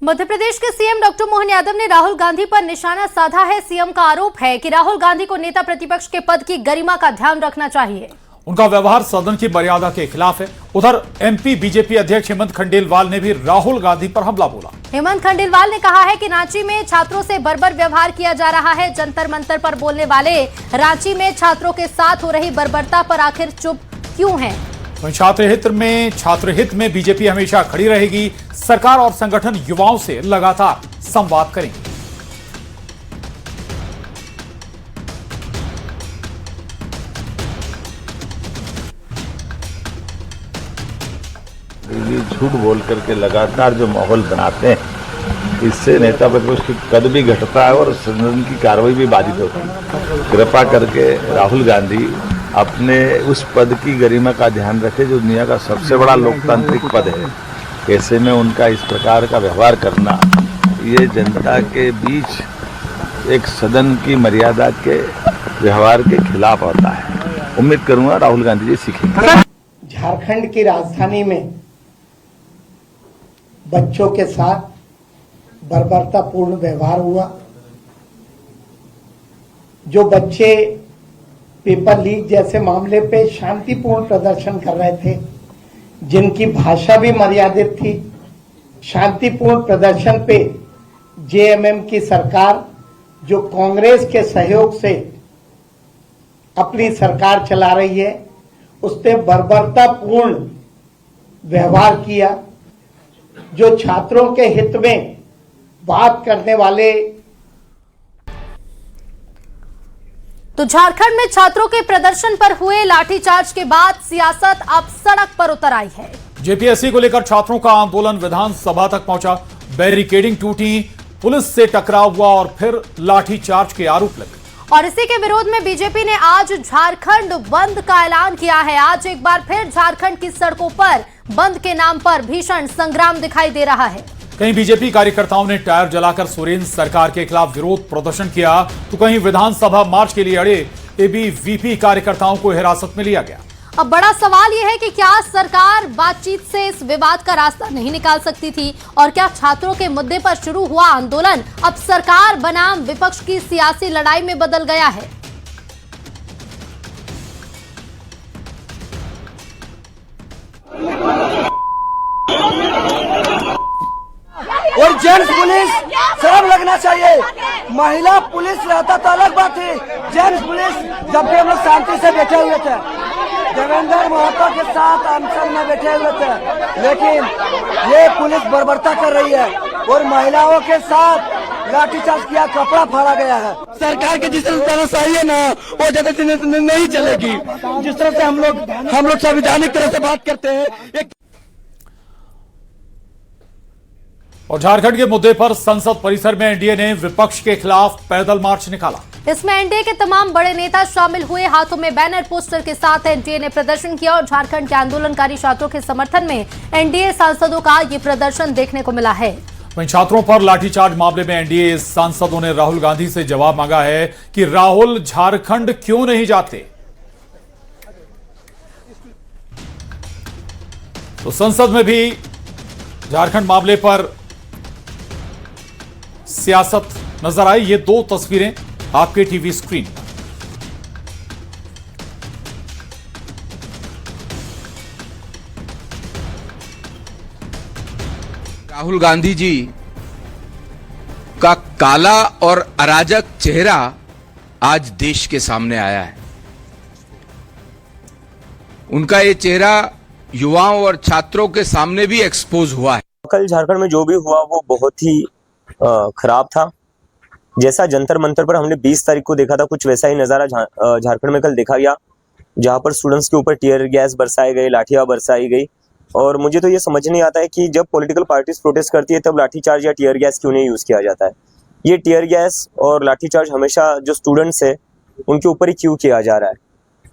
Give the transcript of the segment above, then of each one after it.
मध्य प्रदेश के CM doctor Mohan Yadav ने राहुल गांधी पर निशाना साधा है। सीएम का आरोप है कि राहुल गांधी को नेता प्रतिपक्ष के पद की गरिमा का ध्यान रखना चाहिए। उनका व्यवहार सदन की मर्यादा के खिलाफ है। उधर एमपी बीजेपी अध्यक्ष हेमंत खंडेलवाल ने भी राहुल गांधी पर हमला बोला। हेमंत खंडेलवाल ने कहा है कि रांची में छात्रों से बर्बर व्यवहार किया जा रहा है। जंतर मंतर पर बोलने वाले रांची में छात्रों के साथ हो रही बर्बरता पर आखिर चुप क्यों हैं? छात्र हित में बीजेपी हमेशा खड़ी रहेगी। सरकार और संगठन युवाओं से लगातार संवाद करेंगे। ये झूठ बोल करके लगातार जो माहौल बनाते हैं, इससे नेता प्रतिपक्ष की कद भी घटता है और सदन की कार्रवाई भी बाधित होती है। कृपा करके राहुल गांधी अपने उस पद की गरिमा का ध्यान रखे जो दुनिया का सबसे बड़ा लोकतांत्रिक पद है। ऐसे में उनका इस प्रकार का व्यवहार करना ये जनता के बीच एक सदन की मर्यादा के व्यवहार के खिलाफ होता है। उम्मीद करूंगा राहुल गांधी जी सीखेंगे। झारखंड की राजधानी में बच्चों के साथ बर्बरतापूर्ण व्यवहार हुआ। जो बच्चे पेपर लीक जैसे मामले पे शांतिपूर्ण प्रदर्शन कर रहे थे, जिनकी भाषा भी मर्यादित थी, शांतिपूर्ण प्रदर्शन पे जेएमएम की सरकार जो कांग्रेस के सहयोग से अपनी सरकार चला रही है, उसने बर्बरतापूर्ण व्यवहार किया। जो छात्रों के हित में बात करने वाले। तो झारखंड में छात्रों के प्रदर्शन पर हुए लाठीचार्ज के बाद सियासत अब सड़क पर उतर आई है। जेपीएससी को लेकर छात्रों का आंदोलन विधानसभा तक पहुंचा। बैरिकेडिंग टूटी, पुलिस से टकराव हुआ और फिर लाठीचार्ज के आरोप लगे। और इसी के विरोध में बीजेपी ने आज झारखंड बंद का ऐलान किया है। आज एक बार फिर झारखंड की सड़कों पर बंद के नाम पर भीषण संग्राम दिखाई दे रहा है। कहीं बीजेपी कार्यकर्ताओं ने टायर जलाकर सोरेन सरकार के खिलाफ विरोध प्रदर्शन किया, तो कहीं विधानसभा मार्च के लिए अड़े एबीवीपी कार्यकर्ताओं को हिरासत में लिया गया। अब बड़ा सवाल यह है कि क्या सरकार बातचीत से इस विवाद का रास्ता नहीं निकाल सकती थी, और क्या छात्रों के मुद्दे पर शुरू हुआ आंदोलन अब सरकार बनाम विपक्ष की सियासी लड़ाई में बदल गया है? और जेंट्स पुलिस शर्म लगना चाहिए। महिला पुलिस रहता तो अलग बात है। जेंट्स पुलिस, जबकि हम लोग शांति से बैठे हुए थे, देवेंद्र महतो के साथ अनशन में बैठे हुए थे, लेकिन ये पुलिस बर्बरता कर रही है और महिलाओं के साथ लाठीचार्ज किया, कपड़ा फाड़ा गया है। सरकार के जिस तरह सही है ना, वो ज्यादा नहीं चलेगी। जिस तरह से हम लोग संवैधानिक तरह से बात करते हैं। और झारखंड के मुद्दे पर संसद परिसर में एनडीए ने विपक्ष के खिलाफ पैदल मार्च निकाला। इसमें एनडीए के तमाम बड़े नेता शामिल हुए। हाथों में बैनर पोस्टर के साथ एनडीए ने प्रदर्शन किया और झारखंड के आंदोलनकारी छात्रों के समर्थन में एनडीए सांसदों का ये प्रदर्शन देखने को मिला है। वहीं छात्रों पर लाठीचार्ज मामले में एनडीए सांसदों ने राहुल गांधी से जवाब मांगा है कि राहुल झारखंड क्यों नहीं जाते। तो संसद में भी झारखंड मामले पर सियासत नजर आई। ये दो तस्वीरें आपके टीवी स्क्रीन पर। राहुल गांधी जी का काला और अराजक चेहरा आज देश के सामने आया है। उनका ये चेहरा युवाओं और छात्रों के सामने भी एक्सपोज हुआ है। कल झारखंड में जो भी हुआ वो बहुत ही खराब था। जैसा जंतर मंतर पर हमने 20 तारीख को देखा था, कुछ वैसा ही नजारा झारखंड में कल देखा गया, जहां पर स्टूडेंट्स के ऊपर टीयर गैस बरसाए गए, लाठियां बरसाई गई। और मुझे तो ये समझ नहीं आता है कि जब पॉलिटिकल पार्टीज प्रोटेस्ट करती है तब लाठीचार्ज या टीयर गैस क्यों नहीं यूज किया जाता है। ये टीयर गैस और लाठीचार्ज हमेशा जो स्टूडेंट्स है उनके ऊपर ही क्यों किया जा रहा है।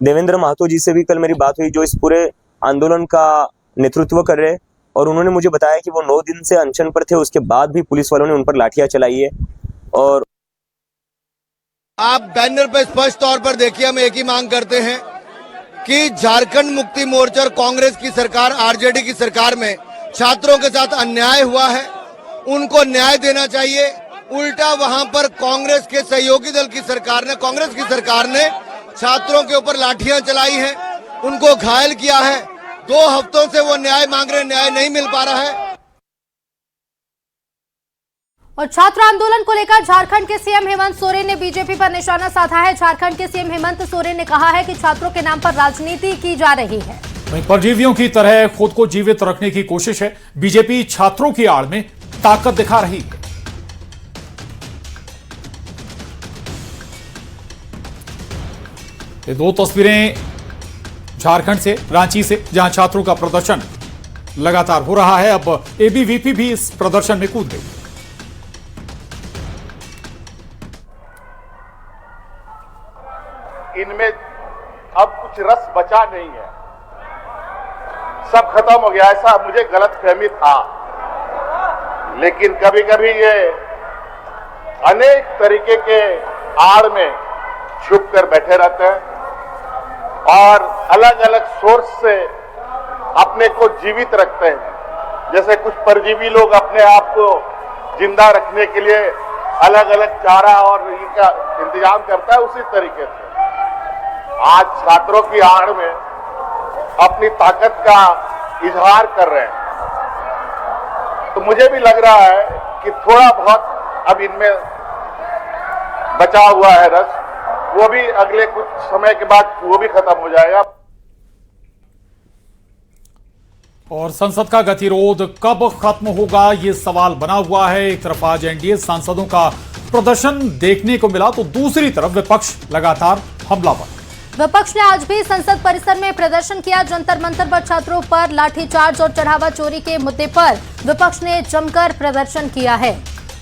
देवेंद्र महतो जी से भी कल मेरी बात हुई, जो इस पूरे आंदोलन का नेतृत्व कर रहे, और उन्होंने मुझे बताया कि वो 9 दिन से अनशन पर थे, उसके बाद भी पुलिस वालों ने उन पर लाठियां चलाई है। और आप बैनर पर स्पष्ट तौर पर देखिए, हम एक ही मांग करते हैं कि झारखंड मुक्ति मोर्चा और कांग्रेस की सरकार, आरजेडी की सरकार में छात्रों के साथ अन्याय हुआ है उनको न्याय देना चाहिए। उल्टा वहां पर कांग्रेस के सहयोगी दल की सरकार ने, कांग्रेस की सरकार ने छात्रों के ऊपर लाठियां चलाई हैं, उनको घायल किया है। 2 हफ्तों से वो न्याय मांग रहे, न्याय नहीं मिल पा रहा है। और छात्र आंदोलन को लेकर झारखंड के सीएम हेमंत सोरेन ने बीजेपी पर निशाना साधा है। झारखंड के सीएम हेमंत सोरेन ने कहा है कि छात्रों के नाम पर राजनीति की जा रही है। वहीं परजीवियों की तरह खुद को जीवित रखने की कोशिश है। बीजेपी छात्रों की आड़ में ताकत दिखा रही है। ये 2 तस्वीरें झारखंड से, रांची से, जहां छात्रों का प्रदर्शन लगातार हो रहा है। अब एबीवीपी भी इस प्रदर्शन में कूद गई। इनमें अब कुछ रस बचा नहीं है, सब खत्म हो गया। ऐसा मुझे गलतफहमी था, लेकिन कभी कभी ये अनेक तरीके के आड़ में छुप कर बैठे रहते हैं और अलग अलग सोर्स से अपने को जीवित रखते हैं। जैसे कुछ परजीवी लोग अपने आप को जिंदा रखने के लिए अलग अलग चारा और इनका इंतजाम करता है, उसी तरीके से आज छात्रों की आड़ में अपनी ताकत का इजहार कर रहे हैं। तो मुझे भी लग रहा है कि थोड़ा बहुत अब इनमें बचा हुआ है रस, वो भी अगले कुछ समय के बाद वो भी खत्म हो जाएगा। और संसद का गतिरोध कब खत्म होगा, ये सवाल बना हुआ है। एक तरफ आज एनडीए सांसदों का प्रदर्शन देखने को मिला, तो दूसरी तरफ विपक्ष लगातार हमलावर। विपक्ष ने आज भी संसद परिसर में प्रदर्शन किया। जंतर मंतर पर छात्रों पर लाठीचार्ज और चढ़ावा चोरी के मुद्दे पर विपक्ष ने जमकर प्रदर्शन किया है।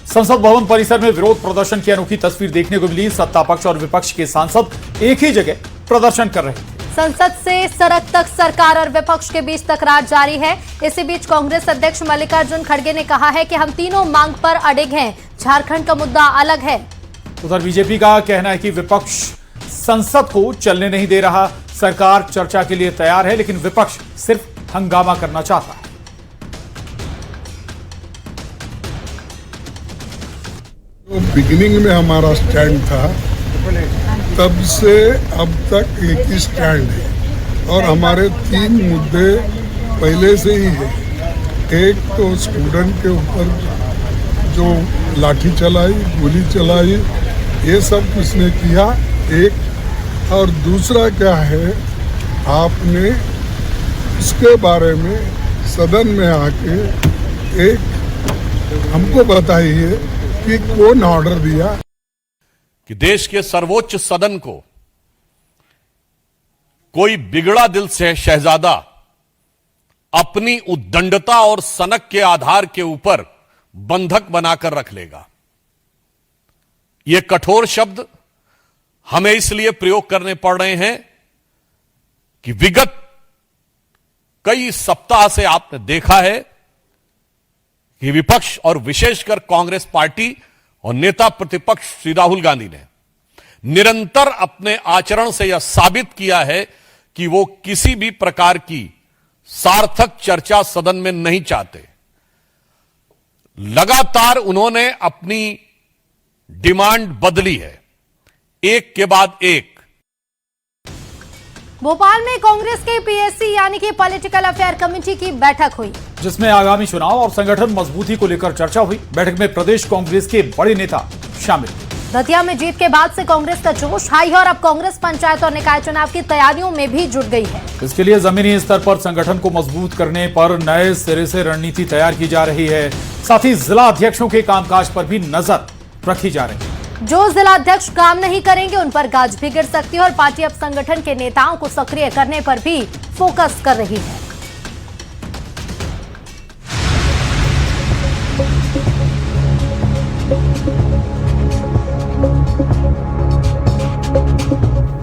संसद भवन परिसर में विरोध प्रदर्शन की अनोखी तस्वीर देखने को मिली। सत्ता पक्ष और विपक्ष के सांसद एक ही जगह प्रदर्शन कर रहे थे। संसद से सड़क तक सरकार और विपक्ष के बीच तकरार जारी है। इसी बीच कांग्रेस अध्यक्ष मल्लिकार्जुन खड़गे ने कहा है कि हम तीनों मांग पर अड़िग हैं, झारखंड का मुद्दा अलग है। उधर बीजेपी का कहना है कि विपक्ष संसद को चलने नहीं दे रहा। सरकार चर्चा के लिए तैयार है, लेकिन विपक्ष सिर्फ हंगामा करना चाहता है। तो बिगिनिंग में हमारा स्टैंड था, तब से अब तक एक ही स्टैंड है और हमारे 3 मुद्दे पहले से ही है। एक तो स्टूडेंट के ऊपर जो लाठी चलाई, गोली चलाई, ये सब किसने किया, एक। और दूसरा क्या है, आपने इसके बारे में सदन में आके एक हमको बताइए कि कौन ऑर्डर दिया कि देश के सर्वोच्च सदन को कोई बिगड़ा दिल से शहजादा अपनी उद्दंडता और सनक के आधार के ऊपर बंधक बनाकर रख लेगा। ये कठोर शब्द हमें इसलिए प्रयोग करने पड़ रहे हैं कि विगत कई सप्ताह से आपने देखा है कि विपक्ष और विशेषकर कांग्रेस पार्टी और नेता प्रतिपक्ष श्री राहुल गांधी ने निरंतर अपने आचरण से यह साबित किया है कि वो किसी भी प्रकार की सार्थक चर्चा सदन में नहीं चाहते। लगातार उन्होंने अपनी डिमांड बदली है, एक के बाद एक। भोपाल में कांग्रेस के पीएससी यानी कि पॉलिटिकल अफेयर कमेटी की बैठक हुई, जिसमें आगामी चुनाव और संगठन मजबूती को लेकर चर्चा हुई। बैठक में प्रदेश कांग्रेस के बड़े नेता शामिल। दतिया में जीत के बाद से कांग्रेस का जोश हाई है और अब कांग्रेस पंचायत और निकाय चुनाव की तैयारियों में भी जुट गई है। इसके लिए जमीनी स्तर पर संगठन को मजबूत करने पर नए सिरे से रणनीति तैयार की जा रही है। साथ ही जिला अध्यक्षों के कामकाज पर भी नजर रखी जा रही है। जो जिला अध्यक्ष काम नहीं करेंगे उन पर गाज भी गिर सकती है और पार्टी अब संगठन के नेताओं को सक्रिय करने पर भी फोकस कर रही है।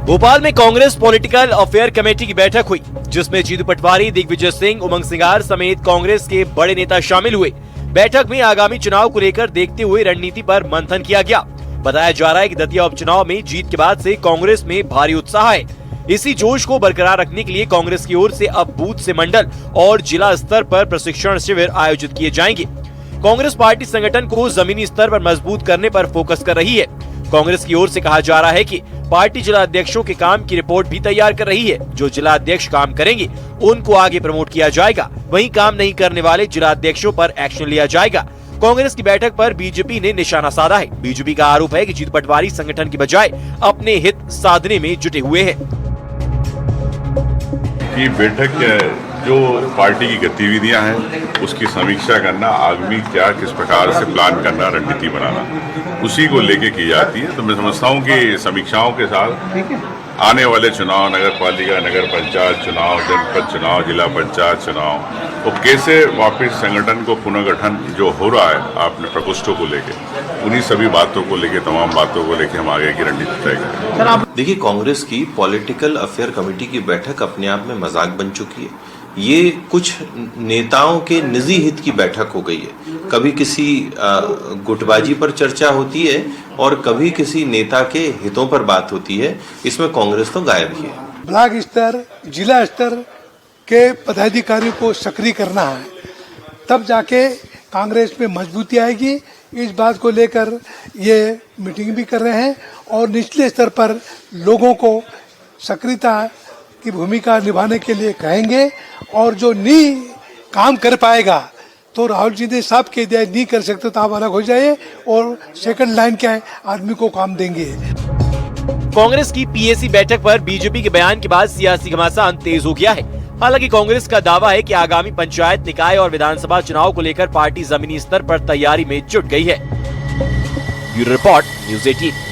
भोपाल में कांग्रेस पॉलिटिकल अफेयर कमेटी की बैठक हुई, जिसमें जीतू पटवारी, दिग्विजय सिंह, उमंग सिंगार समेत कांग्रेस के बड़े नेता शामिल हुए। बैठक में आगामी चुनाव को लेकर देखते हुए रणनीति पर मंथन किया गया। बताया जा रहा है कि दतिया उपचुनाव में जीत के बाद से कांग्रेस में भारी उत्साह है। इसी जोश को बरकरार रखने के लिए कांग्रेस की ओर से अब बूथ से मंडल और जिला स्तर पर प्रशिक्षण शिविर आयोजित किए जाएंगे। कांग्रेस पार्टी संगठन को जमीनी स्तर पर मजबूत करने पर फोकस कर रही है। कांग्रेस की ओर से कहा जा रहा है कि पार्टी जिला अध्यक्षों के काम की रिपोर्ट भी तैयार कर रही है। जो जिला अध्यक्ष काम करेंगे उनको आगे प्रमोट किया जाएगा, वहीं काम नहीं करने वाले जिला अध्यक्षों पर एक्शन लिया जाएगा। कांग्रेस की बैठक पर बीजेपी ने निशाना साधा है। बीजेपी का आरोप है कि जीतू पटवारी संगठन की बजाय अपने हित साधने में जुटे हुए हैं। कि बैठक जो पार्टी की गतिविधियां हैं उसकी समीक्षा करना, आगामी क्या किस प्रकार से प्लान करना, रणनीति बनाना, उसी को लेके की जाती है। तो मैं समझता हूं कि समीक्षाओं के साथ आने वाले चुनाव, नगर पालिका, नगर पंचायत चुनाव, जनपद चुनाव, जिला पंचायत चुनाव, तो कैसे वापस संगठन को पुनर्गठन जो हो रहा है आपने प्रकोष्ठों को लेके, उन्हीं सभी बातों को लेके, तमाम बातों को लेके हम आगे की रणनीति तय करेंगे। देखिए, कांग्रेस की पॉलिटिकल अफेयर कमेटी की बैठक अपने आप में मजाक बन चुकी है। ये कुछ नेताओं के निजी हित की बैठक हो गई है। कभी किसी गुटबाजी पर चर्चा होती है और कभी किसी नेता के हितों पर बात होती है। इसमें कांग्रेस तो गायब ही है। ब्लॉक स्तर, जिला स्तर के पदाधिकारियों को सक्रिय करना है, तब जाके कांग्रेस में मजबूती आएगी। इस बात को लेकर ये मीटिंग भी कर रहे हैं और निचले स्तर पर लोगों को सक्रियता की भूमिका निभाने के लिए कहेंगे। और जो नहीं काम कर पाएगा तो राहुल जी ने साफ कह दिया, नहीं कर सकते तो आप अलग हो जाइए और सेकंड लाइन के आदमी को काम देंगे। कांग्रेस की पीएसी बैठक पर बीजेपी के बयान के बाद सियासी घमासान तेज हो गया है। हालांकि कांग्रेस का दावा है कि आगामी पंचायत, निकाय और विधानसभा चुनाव को लेकर पार्टी जमीनी स्तर पर तैयारी में जुट गई है। Bureau report, news 18।